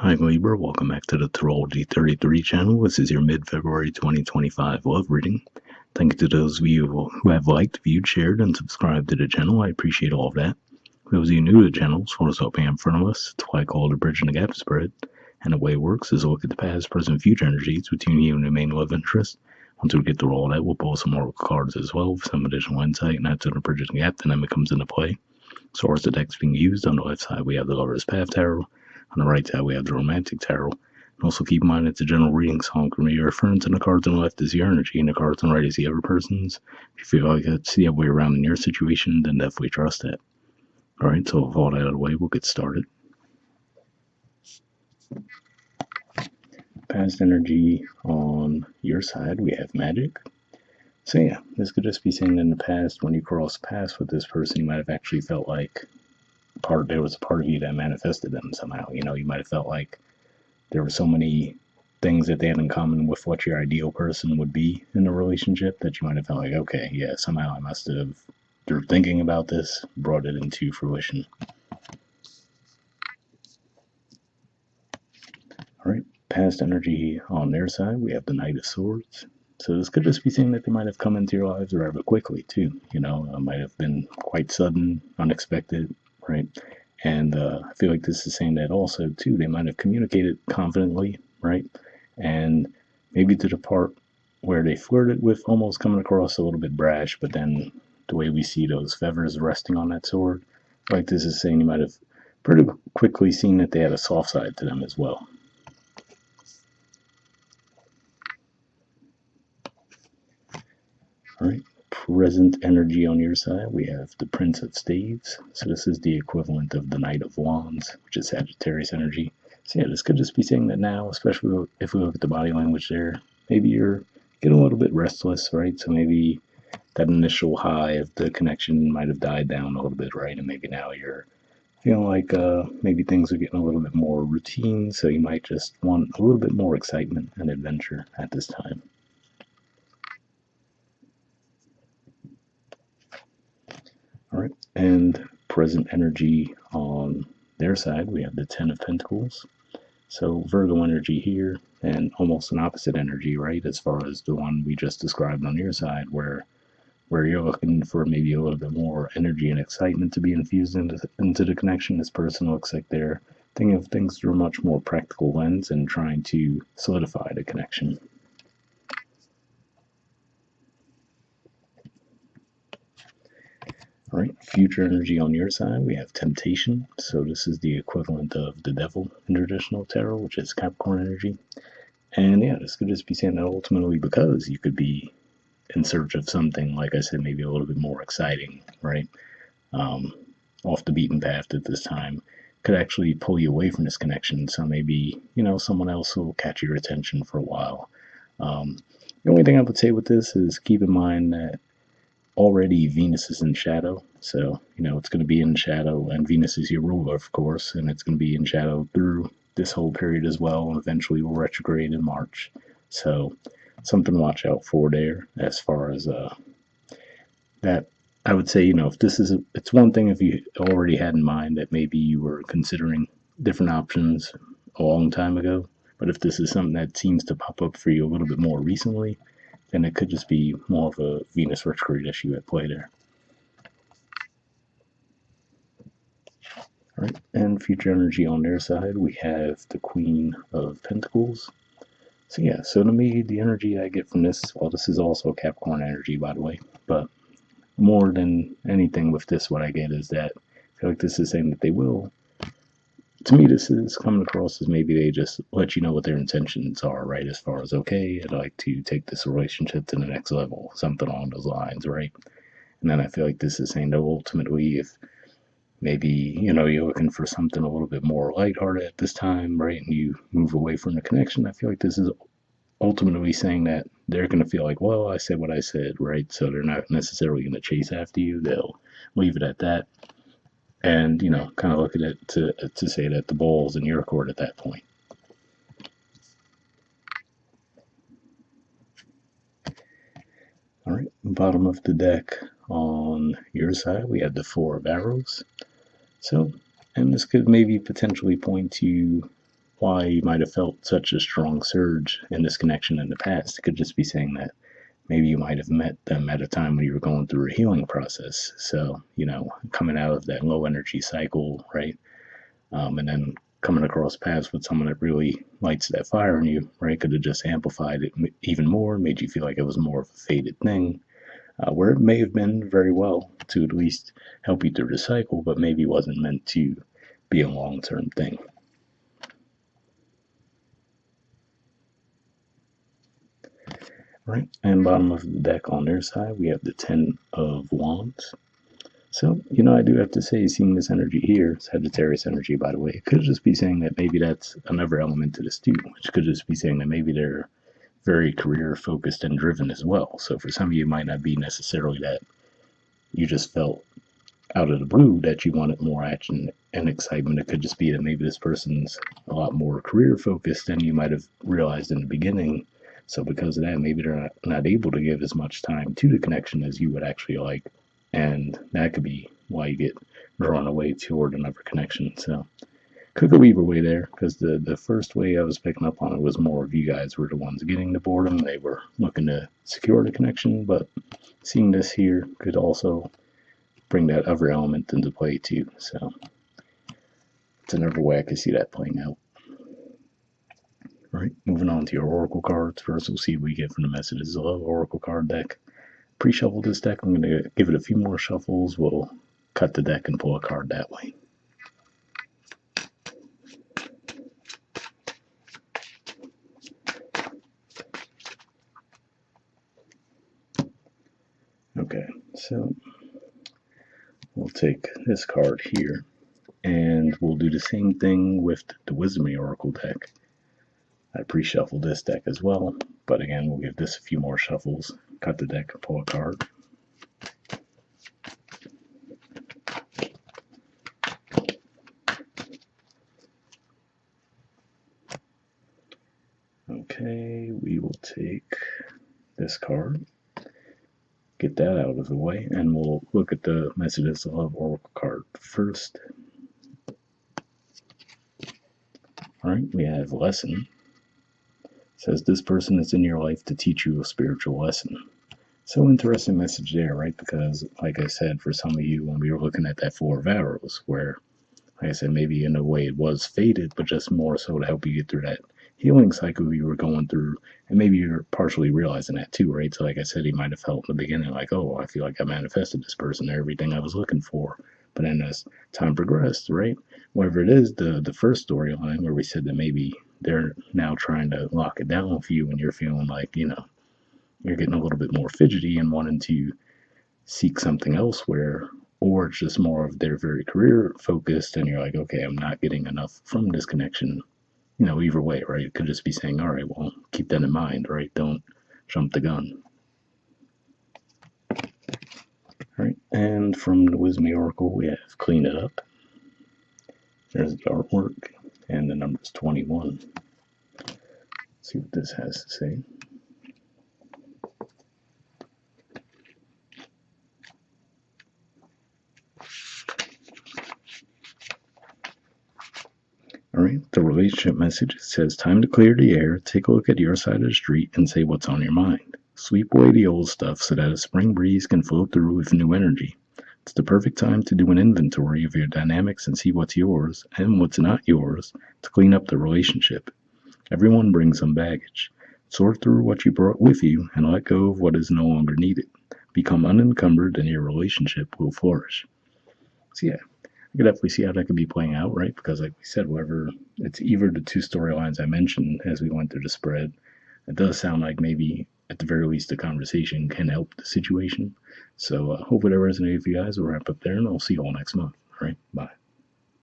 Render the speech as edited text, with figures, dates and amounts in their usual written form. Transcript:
Hi Libra, welcome back to the Astrology 33 channel. This is your mid-February 2025 love reading. Thank you to those of you who have liked, viewed, shared, and subscribed to the channel. I appreciate all of that. For those of you new to the channel, as far as opening in front of us, it's why I call it a bridge and a gap spread. And the way it works is a look at the past, present, future energies between you and your main love interest. Once we get through all that, we'll pull some more cards as well for some additional insight, and that's when the bridge and the gap dynamic comes into play. As far as the decks being used, on the left side we have the Lover's Path Tarot. On the right side, we have the Romantic Tarot. And also keep in mind it's a general reading, so I'm going to be referring to the cards on the left as your energy and the cards on the right is the other person's. If you feel like it's the other way around in your situation, then definitely trust that. Alright, so with all that out of the way, we'll get started. Past energy on your side, we have Magic. So yeah, this could just be saying that in the past, when you cross paths with this person, you might have actually felt like there was a part of you that manifested them somehow. You might have felt like there were so many things that they had in common with what your ideal person would be in a relationship that you might have felt like, okay, yeah, somehow I must have, through thinking about this, brought it into fruition. All right, past energy on their side, we have the Knight of Swords. So this could just be saying that they might have come into your lives rather quickly too. It might have been quite sudden, unexpected, right? And I feel like this is saying that also too, they might have communicated confidently, right? And maybe to the part where they flirted with almost coming across a little bit brash, but then the way we see those feathers resting on that sword, like this is saying you might have pretty quickly seen that they had a soft side to them as well. All right, present energy on your side, we have the Prince of Staves. So this is the equivalent of the Knight of Wands, which is Sagittarius energy. So yeah, this could just be saying that now, especially if we look at the body language there, maybe you're getting a little bit restless, right? So maybe that initial high of the connection might have died down a little bit, right? And maybe now you're feeling like maybe things are getting a little bit more routine, so you might just want a little bit more excitement and adventure at this time. All right, and present energy on their side, we have the Ten of Pentacles. So Virgo energy here, and almost an opposite energy, right? As far as the one we just described on your side, where you're looking for maybe a little bit more energy and excitement to be infused into the connection. This person looks like they're thinking of things through a much more practical lens and trying to solidify the connection. All right, future energy on your side, we have Temptation. So this is the equivalent of the Devil in traditional tarot, which is Capricorn energy. And yeah, this could just be saying that ultimately because you could be in search of something, like I said, maybe a little bit more exciting, right? Off the beaten path at this time, could actually pull you away from this connection. So maybe, someone else will catch your attention for a while. The only thing I would say with this is keep in mind that already Venus is in shadow. So, it's going to be in shadow, and Venus is your ruler, of course, and it's going to be in shadow through this whole period as well, and eventually will retrograde in March. So, something to watch out for there as far as that. I would say, if this is, it's one thing if you already had in mind that maybe you were considering different options a long time ago, but if this is something that seems to pop up for you a little bit more recently, then it could just be more of a Venus retrograde issue at play there. All right, and future energy on their side, we have the Queen of Pentacles. So yeah, so to me, the energy I get from this, well, this is also Capricorn energy, by the way, but more than anything with this, what I get is that I feel like this is saying that they will. To me, this is coming across as maybe they just let you know what their intentions are, right? As far as, okay, I'd like to take this relationship to the next level, something along those lines, right? And then I feel like this is saying that ultimately, if maybe, you're looking for something a little bit more lighthearted at this time, right? And you move away from the connection, I feel like this is ultimately saying that they're going to feel like, well, I said what I said, right? So they're not necessarily going to chase after you. They'll leave it at that. And, kind of look at it to say that the ball's in your court at that point. All right, bottom of the deck on your side, we have the Four of Arrows. So, and this could maybe potentially point to why you might have felt such a strong surge in this connection in the past. It could just be saying that maybe you might have met them at a time when you were going through a healing process. So, coming out of that low energy cycle, right? And then coming across paths with someone that really lights that fire in you, right? Could have just amplified it even more, made you feel like it was more of a faded thing, where it may have been very well to at least help you through the cycle, but maybe wasn't meant to be a long term thing. Right, and bottom of the deck on their side, we have the Ten of Wands. So, I do have to say, seeing this energy here, Sagittarius energy, by the way, it could just be saying that maybe that's another element to this too, which could just be saying that maybe they're very career focused and driven as well. So for some of you, it might not be necessarily that you just felt out of the blue that you wanted more action and excitement. It could just be that maybe this person's a lot more career focused than you might have realized in the beginning. So because of that, maybe they're not able to give as much time to the connection as you would actually like. And that could be why you get drawn away toward another connection. So could go either way there, because the first way I was picking up on it was more of you guys were the ones getting the boredom. They were looking to secure the connection, but seeing this here could also bring that other element into play too. So it's another way I could see that playing out. All right, moving on to your oracle cards. First, we'll see what we get from the Messages of Love oracle card deck. Pre-shuffle this deck. I'm going to give it a few more shuffles. We'll cut the deck and pull a card that way. Okay, so we'll take this card here, and we'll do the same thing with the Wisdom Oracle deck. I pre-shuffled this deck as well, but again, we'll give this a few more shuffles, cut the deck, and pull a card. Okay, we will take this card, get that out of the way, and we'll look at the Messages of Love oracle card first. Alright, we have Lesson. It says this person is in your life to teach you a spiritual lesson. So interesting message there, right? Because, like I said, for some of you, when we were looking at that Four of Arrows, where, like I said, maybe in a way it was faded, but just more so to help you get through that healing cycle you were going through, and maybe you're partially realizing that too, right? So like I said, he might have felt in the beginning like, oh, I feel like I manifested this person, everything I was looking for. But then as time progressed, right, whatever it is, the first storyline where we said that maybe they're now trying to lock it down with you and you're feeling like, you're getting a little bit more fidgety and wanting to seek something elsewhere, or it's just more of they're very career focused and you're like, okay, I'm not getting enough from this connection. Either way, right? It could just be saying, all right, well, keep that in mind, right? Don't jump the gun. All right, and from the Wisdom Oracle, we have Clean It Up. There's the artwork, and the number's 21. Let's see what this has to say. All right, the relationship message says, time to clear the air, take a look at your side of the street, and say what's on your mind. Sweep away the old stuff so that a spring breeze can flow through with new energy. It's the perfect time to do an inventory of your dynamics and see what's yours and what's not yours to clean up the relationship. Everyone brings some baggage. Sort through what you brought with you and let go of what is no longer needed. Become unencumbered and your relationship will flourish. So yeah, I could definitely see how that could be playing out, right? Because like we said, whether it's either the two storylines I mentioned as we went through the spread, it does sound like maybe at the very least the conversation can help the situation. So hopefully that resonated with you guys. We'll wrap up there and I'll see you all next month. All right, bye.